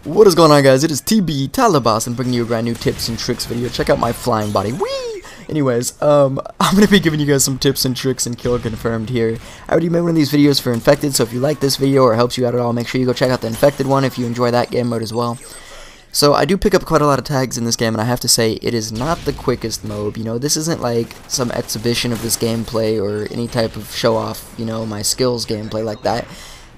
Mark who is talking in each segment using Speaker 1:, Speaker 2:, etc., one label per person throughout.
Speaker 1: What is going on, guys? It is TB Talabas and bringing you a brand new tips and tricks video. Check out my flying body. Whee! Anyways, I'm gonna be giving you guys some tips and tricks and kill confirmed here. I already made one of these videos for Infected, so if you like this video or helps you out at all, make sure you go check out the Infected one if you enjoy that game mode as well. So I do pick up quite a lot of tags in this game, and I have to say it is not the quickest MOAB. You know, this isn't like some exhibition of this gameplay or any type of show off, you know, my skills gameplay like that.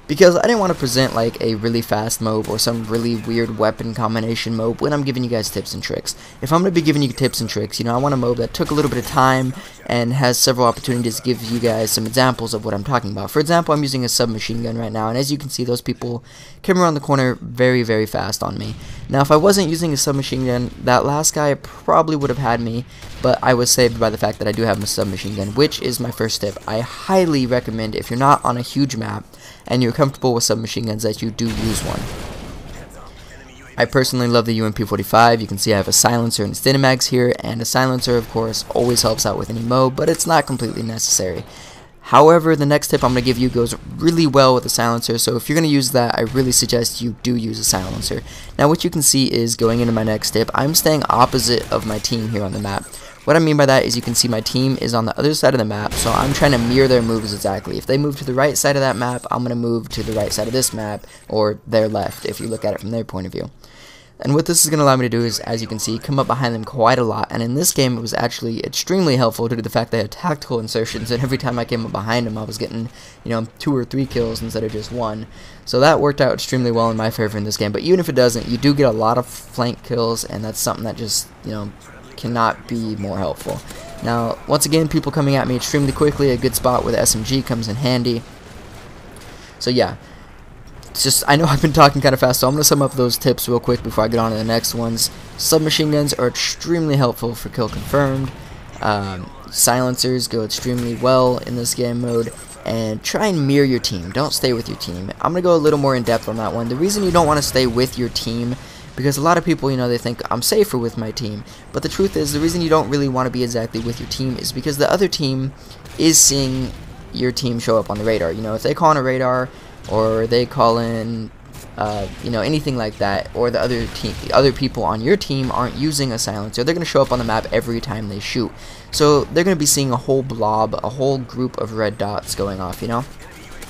Speaker 1: Because I didn't want to present like a really fast MOAB or some really weird weapon combination MOAB when I'm giving you guys tips and tricks. If I'm going to be giving you tips and tricks, you know, I want a MOAB that took a little bit of time and has several opportunities to give you guys some examples of what I'm talking about. For example, I'm using a submachine gun right now, and as you can see, those people came around the corner very, very fast on me. Now, if I wasn't using a submachine gun, that last guy probably would have had me, but I was saved by the fact that I do have a submachine gun, which is my first tip. I highly recommend, if you're not on a huge map and you're comfortable with submachine guns, that you do use one. I personally love the UMP-45. You can see I have a silencer and Cinemags here, and a silencer, of course, always helps out with any MOAB, but it's not completely necessary. However, the next tip I'm going to give you goes really well with a silencer, so if you're going to use that, I really suggest you do use a silencer. Now, what you can see is, going into my next tip, I'm staying opposite of my team here on the map. What I mean by that is you can see my team is on the other side of the map, so I'm trying to mirror their moves exactly. If they move to the right side of that map, I'm going to move to the right side of this map, or their left, if you look at it from their point of view. And what this is going to allow me to do is, as you can see, come up behind them quite a lot, and in this game it was actually extremely helpful due to the fact they had tactical insertions, and every time I came up behind them I was getting, you know, 2 or 3 kills instead of just 1. So that worked out extremely well in my favor in this game, but even if it doesn't, you do get a lot of flank kills, and that's something that just, you know, cannot be more helpful. Now, once again, people coming at me extremely quickly, a good spot where the SMG comes in handy. So yeah. It's just, I know I've been talking kind of fast, so I'm going to sum up those tips real quick before I get on to the next ones. Submachine guns are extremely helpful for kill confirmed. Silencers go extremely well in this game mode. And try and mirror your team. Don't stay with your team. I'm going to go a little more in depth on that one. The reason you don't want to stay with your team, because a lot of people, you know, they think I'm safer with my team. But the truth is, the reason you don't really want to be exactly with your team is because the other team is seeing your team show up on the radar. You know, if they call on a radar, or they call in, you know, anything like that, or the other people on your team aren't using a silencer, they're going to show up on the map every time they shoot. So they're going to be seeing a whole blob, a whole group of red dots going off, you know?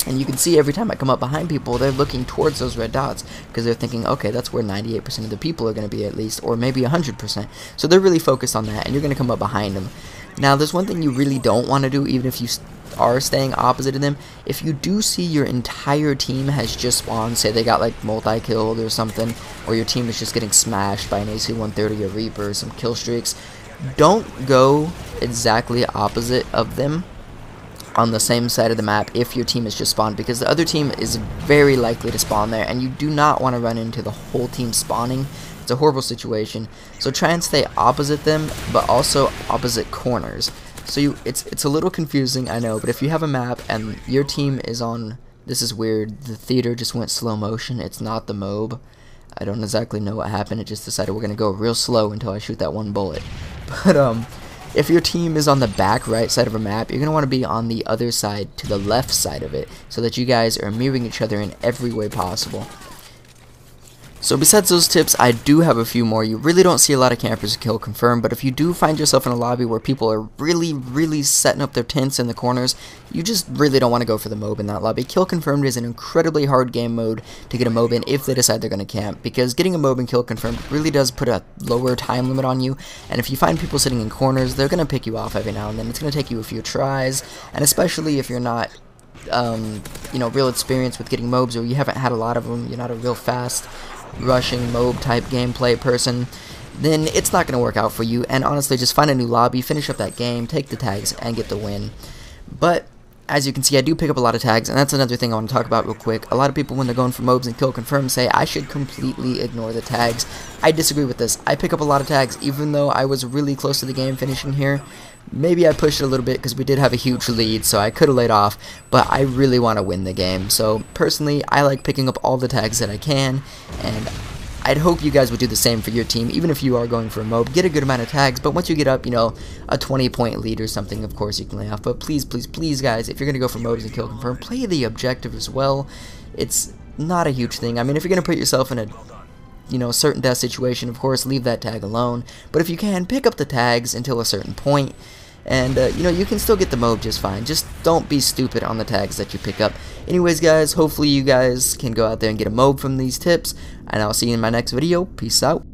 Speaker 1: And you can see every time I come up behind people, they're looking towards those red dots, because they're thinking, okay, that's where 98% of the people are going to be at least, or maybe 100%. So they're really focused on that, and you're going to come up behind them. Now, there's one thing you really don't want to do, even if you are staying opposite of them. If you do see your entire team has just spawned, say they got like multi-killed or something, or your team is just getting smashed by an AC-130 or Reaper or some kill streaks, don't go exactly opposite of them on the same side of the map if your team is just spawned, because the other team is very likely to spawn there, and you do not want to run into the whole team spawning. It's a horrible situation. So try and stay opposite them, but also opposite corners. So it's a little confusing, I know, but if you have a map and your team is on, this is weird, the theater just went slow motion, it's not the MOAB. I don't exactly know what happened, it just decided we're going to go real slow until I shoot that one bullet. But if your team is on the back right side of a map, you're going to want to be on the other side to the left side of it, so that you guys are mirroring each other in every way possible. So besides those tips, I do have a few more. You really don't see a lot of campers kill confirmed, but if you do find yourself in a lobby where people are really setting up their tents in the corners, you just really don't want to go for the MOAB in that lobby. Kill confirmed is an incredibly hard game mode to get a MOAB in if they decide they're going to camp, because getting a MOAB in kill confirmed really does put a lower time limit on you, and if you find people sitting in corners, they're going to pick you off every now and then. It's going to take you a few tries, and especially if you're not you know, real experienced with getting MOABs, or you haven't had a lot of them, you're not a real fast rushing MOAB type gameplay person, then it's not going to work out for you. And honestly, just find a new lobby, finish up that game, take the tags, and get the win. But as you can see, I do pick up a lot of tags, and that's another thing I want to talk about real quick. A lot of people, when they're going for MOABs and kill confirm, say I should completely ignore the tags. I disagree with this. I pick up a lot of tags, even though I was really close to the game finishing here. Maybe I pushed it a little bit because we did have a huge lead, so I could have laid off, but I really want to win the game. So personally, I like picking up all the tags that I can, and I'd hope you guys would do the same for your team. Even if you are going for a MOAB, get a good amount of tags, but once you get up, you know, a 20-point lead or something, of course you can lay off. But please, guys, if you're going to go for MOABs and kill confirm, play the objective as well. It's not a huge thing. I mean, if you're going to put yourself in a certain death situation, of course, leave that tag alone. But if you can, pick up the tags until a certain point, and you can still get the MOAB just fine. Just don't be stupid on the tags that you pick up. Anyways, guys, hopefully you guys can go out there and get a MOAB from these tips, and I'll see you in my next video. Peace out.